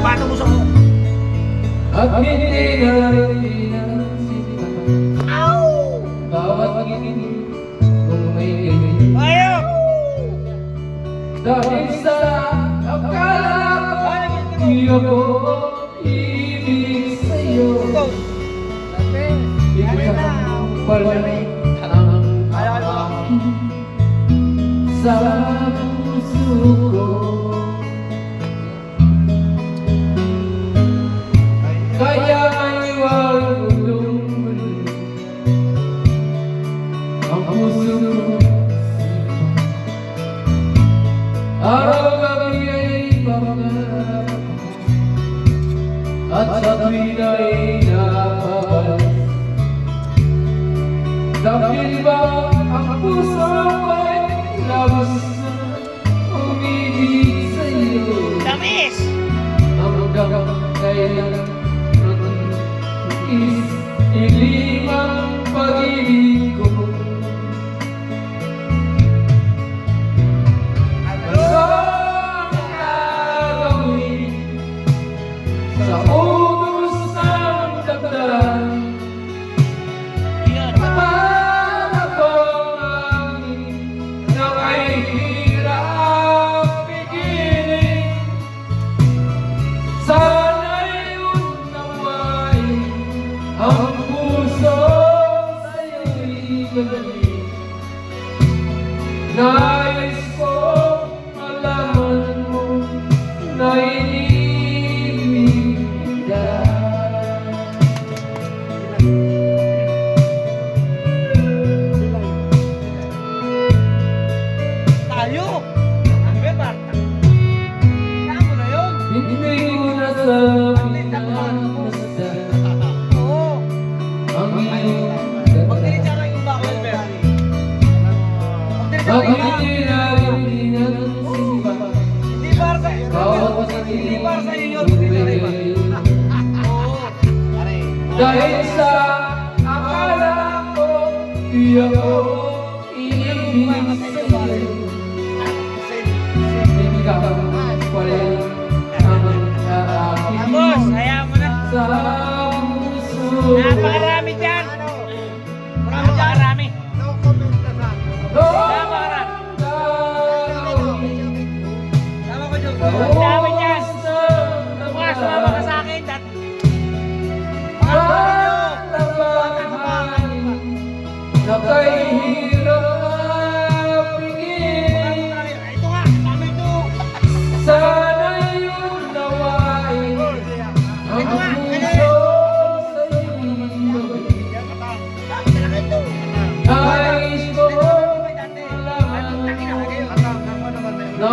bata mo sa mo. At hindi na rin pinansinta bawat ngiti kung may ganyan. Ayaw! Dahil sa akala ko di ako ibig sa'yo. Ikaw pala ang aking sa puso ko. Kaya iwan ko muli ang puso ko. Araw-gabi ay pangarap at sa tuwin ay napabalik. Dahil ba ang puso ko'y labas na umibig sa'yo? Tamis! Hanggang kailan ilim ang pag-ibig ko. Ano ang gagawin sa utos ng damdamin? Para bang angin na may hirap pigilin? Sana'y unawain ang puso sa'yo'y galing. Nais ko malaman mo na iniibig kita. Tayo! Ano ba, Marta? Tama na yun! Hindi ko na sa pinagmasdan Oo! ang iyong Magdilit ganda. siya lang yung bako, Albert. Pag hindi na rin pinagsimba Hindi para sa iyo. bawat Hindi para sa iyo. ibigay. Oo. Aray. Dahil sa akala ko di ako iibig sa'yo. Ikaw pala ang aking Boss, hayaan mo na. sa puso. Napakarami dyan. Napakarami. Napakarami. Tama ko, Jun. Ang dami dyan. Bukas, sumama ka sa akin. Nakahirap pigilin. Ito nga, tama ito. Sana'y unawain ang puso sa'yo'y nais ko malaman mo na